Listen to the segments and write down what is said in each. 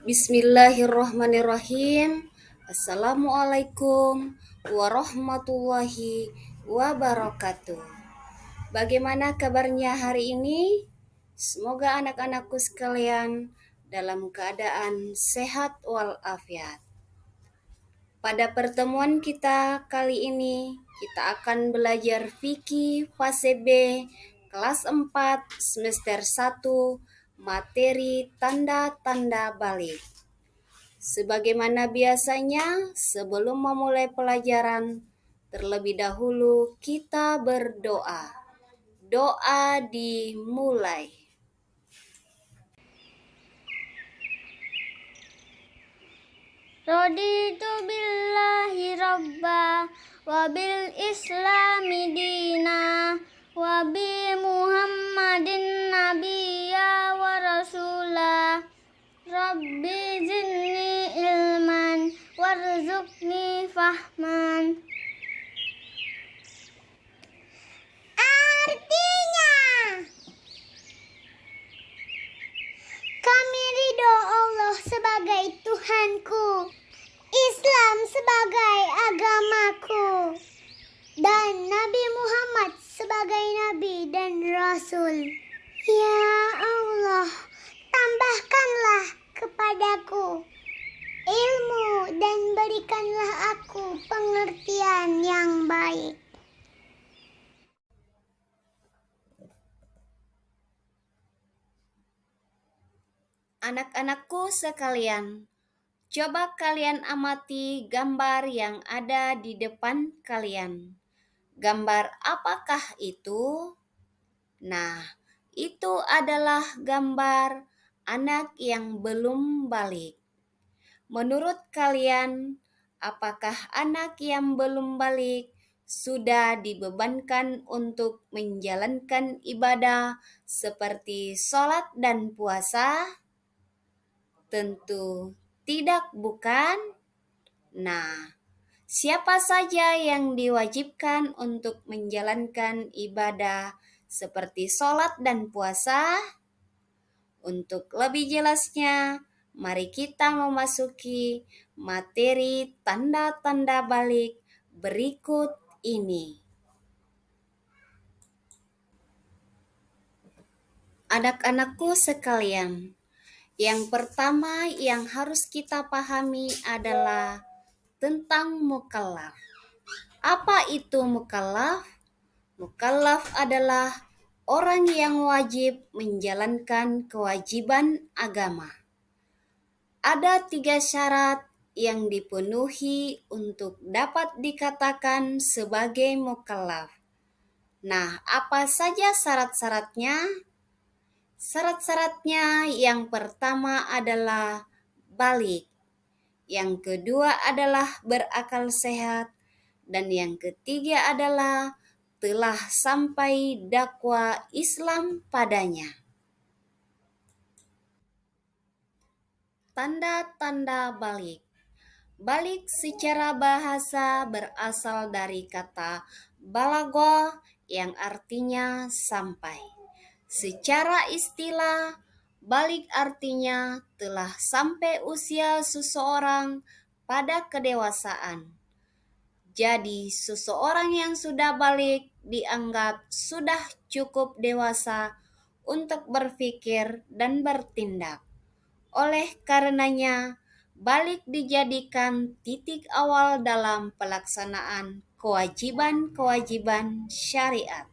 Bismillahirrahmanirrahim. Assalamualaikum warahmatullahi wabarakatuh. Bagaimana kabarnya hari ini? Semoga anak-anakku sekalian dalam keadaan sehat walafiat. Pada pertemuan kita kali ini, kita akan belajar fikih fase B kelas 4 semester 1 materi tanda-tanda balik. Sebagaimana biasanya, sebelum memulai pelajaran, terlebih dahulu kita berdoa. Doa dimulai. Raditu billahi rabba wa bil islami dina wa bi muhammadin nabiyya wa rasula. Rabbi zidni ilman warzuqni fahman. Artinya, kami ridho Allah sebagai Tuhanku, Islam sebagai agamaku, dan Nabi Muhammad sebagai Nabi dan Rasul. Ya Allah, tambahkanlah kepadaku ilmu dan berikanlah aku pengertian yang baik. Anak-anakku sekalian, coba kalian amati gambar yang ada di depan kalian. Gambar apakah itu? Nah, itu adalah gambar anak yang belum balik. Menurut kalian, apakah anak yang belum balik sudah dibebankan untuk menjalankan ibadah seperti sholat dan puasa? Tentu tidak, bukan? Nah, siapa saja yang diwajibkan untuk menjalankan ibadah seperti sholat dan puasa? Untuk lebih jelasnya, mari kita memasuki materi tanda-tanda balik berikut ini. Anak-anakku sekalian, yang pertama yang harus kita pahami adalah tentang mukallaf. Apa itu mukallaf? Mukallaf adalah orang yang wajib menjalankan kewajiban agama. Ada 3 syarat yang dipenuhi untuk dapat dikatakan sebagai mukallaf. Nah, apa saja syarat-syaratnya? Syarat-syaratnya yang pertama adalah balik, yang kedua adalah berakal sehat, dan yang ketiga adalah telah sampai dakwah Islam padanya. Tanda-tanda balik. Balik secara bahasa berasal dari kata balaghah yang artinya sampai. Secara istilah, balik artinya telah sampai usia seseorang pada kedewasaan. Jadi, seseorang yang sudah balik dianggap sudah cukup dewasa untuk berpikir dan bertindak. Oleh karenanya, balik dijadikan titik awal dalam pelaksanaan kewajiban-kewajiban syariat.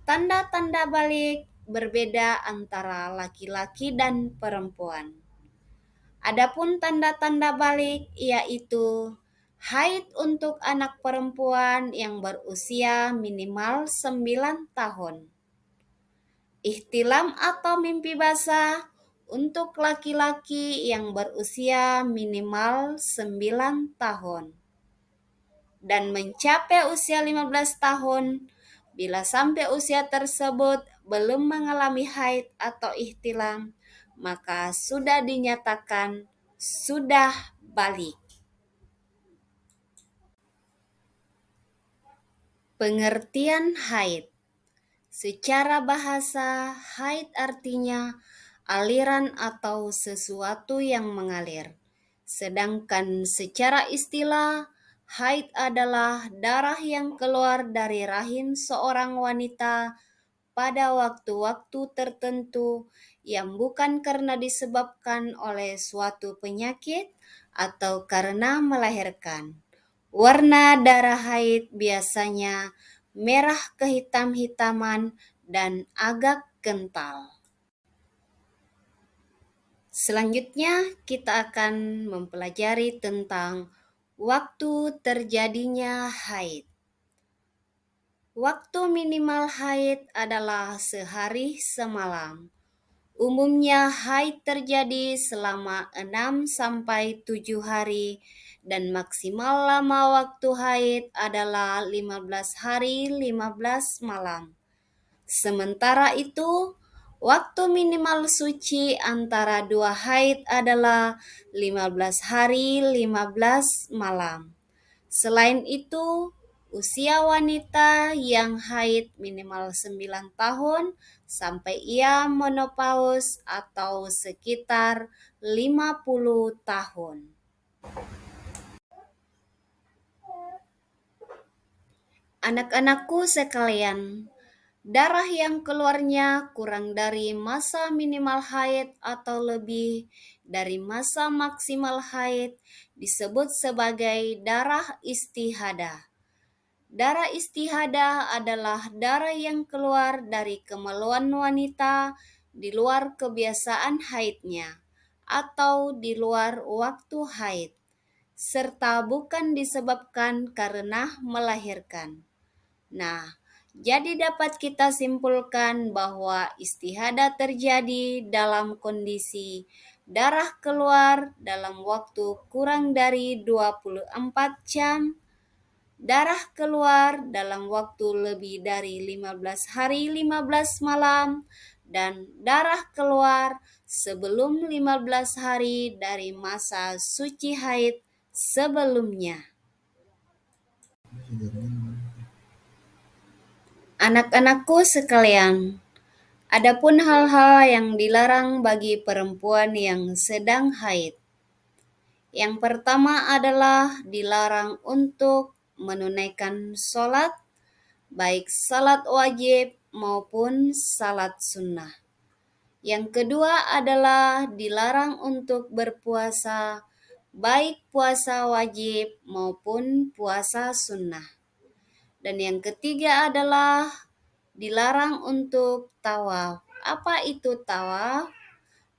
Tanda-tanda balik berbeda antara laki-laki dan perempuan. Adapun tanda-tanda balik yaitu haid untuk anak perempuan yang berusia minimal 9 tahun. Ihtilam atau mimpi basah untuk laki-laki yang berusia minimal 9 tahun. Dan mencapai usia 15 tahun bila sampai usia tersebut belum mengalami haid atau ihtilam, maka sudah dinyatakan sudah balik. Pengertian haid. Secara bahasa, haid artinya aliran atau sesuatu yang mengalir. Sedangkan secara istilah, haid adalah darah yang keluar dari rahim seorang wanita pada waktu-waktu tertentu yang bukan karena disebabkan oleh suatu penyakit atau karena melahirkan. Warna darah haid biasanya merah kehitam-hitaman dan agak kental. Selanjutnya kita akan mempelajari tentang waktu terjadinya haid. Waktu minimal haid adalah sehari semalam. Umumnya haid terjadi selama 6 sampai 7 hari dan maksimal lama waktu haid adalah 15 hari 15 malam. Sementara itu, waktu minimal suci antara dua haid adalah 15 hari 15 malam. Selain itu, usia wanita yang haid minimal 9 tahun sampai ia menopause atau sekitar 50 tahun. Anak-anakku sekalian, darah yang keluarnya kurang dari masa minimal haid atau lebih dari masa maksimal haid disebut sebagai darah istihadah. Darah istihadah adalah darah yang keluar dari kemaluan wanita di luar kebiasaan haidnya atau di luar waktu haid, serta bukan disebabkan karena melahirkan. Nah, jadi dapat kita simpulkan bahwa istihadah terjadi dalam kondisi darah keluar dalam waktu kurang dari 24 jam, darah keluar dalam waktu lebih dari 15 hari 15 malam, dan darah keluar sebelum 15 hari dari masa suci haid sebelumnya. Anak-anakku sekalian, adapun hal-hal yang dilarang bagi perempuan yang sedang haid. Yang pertama adalah dilarang untuk menunaikan sholat, baik salat wajib maupun salat sunnah. Yang kedua adalah dilarang untuk berpuasa, baik puasa wajib maupun puasa sunnah. Dan yang ketiga adalah dilarang untuk tawaf. Apa itu tawaf?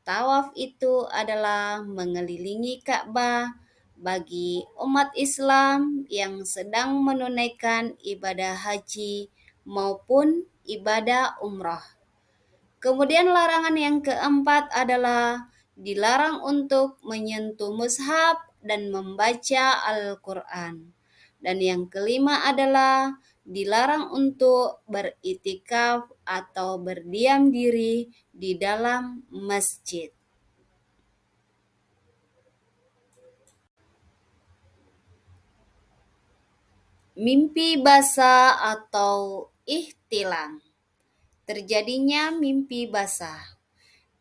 Tawaf itu adalah mengelilingi Ka'bah bagi umat Islam yang sedang menunaikan ibadah haji maupun ibadah umrah. Kemudian larangan yang keempat adalah dilarang untuk menyentuh mushaf dan membaca Al-Quran. Dan yang kelima adalah dilarang untuk beriktikaf atau berdiam diri di dalam masjid. Mimpi basah atau ihtilam. Terjadinya mimpi basah.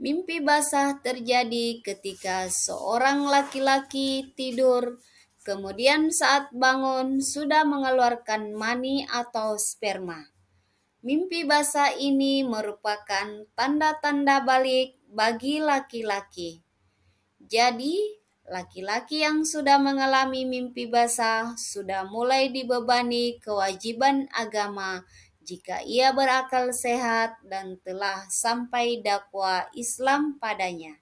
Mimpi basah terjadi ketika seorang laki-laki tidur, kemudian saat bangun sudah mengeluarkan mani atau sperma. Mimpi basah ini merupakan tanda-tanda balik bagi laki-laki. Jadi, laki-laki yang sudah mengalami mimpi basah sudah mulai dibebani kewajiban agama jika ia berakal sehat dan telah sampai dakwah Islam padanya.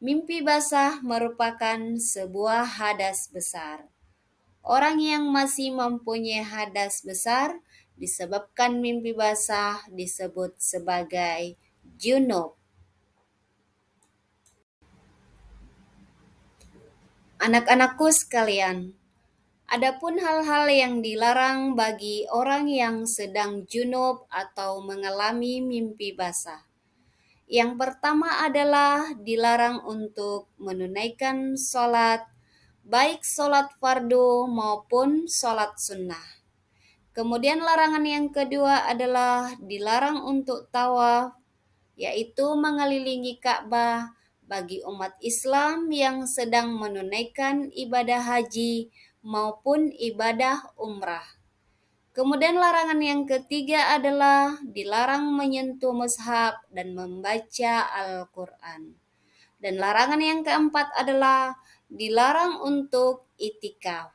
Mimpi basah merupakan sebuah hadas besar. Orang yang masih mempunyai hadas besar disebabkan mimpi basah disebut sebagai junub. Anak-anakku sekalian, adapun hal-hal yang dilarang bagi orang yang sedang junub atau mengalami mimpi basah. Yang pertama adalah dilarang untuk menunaikan sholat, baik sholat fardu maupun sholat sunnah. Kemudian larangan yang kedua adalah dilarang untuk tawaf. yaitu mengelilingi Ka'bah bagi umat Islam yang sedang menunaikan ibadah haji maupun ibadah umrah. Kemudian larangan yang ketiga adalah dilarang menyentuh mushaf dan membaca Al-Quran. Dan larangan yang keempat adalah dilarang untuk itikaf,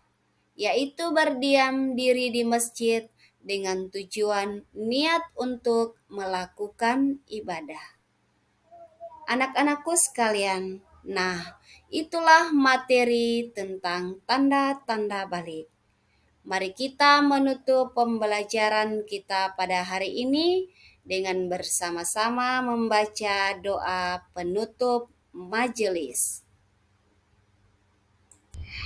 yaitu berdiam diri di masjid dengan tujuan niat untuk melakukan ibadah. Anak-anakku sekalian, nah itulah materi tentang tanda-tanda balik. Mari kita menutup pembelajaran kita pada hari ini dengan bersama-sama membaca doa penutup majelis.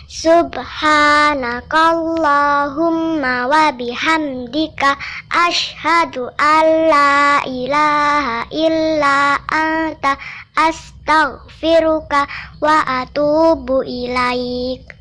Subhanakallahumma wa bihamdika asyhadu an la ilaha illa anta astaghfiruka wa atubu ilaik.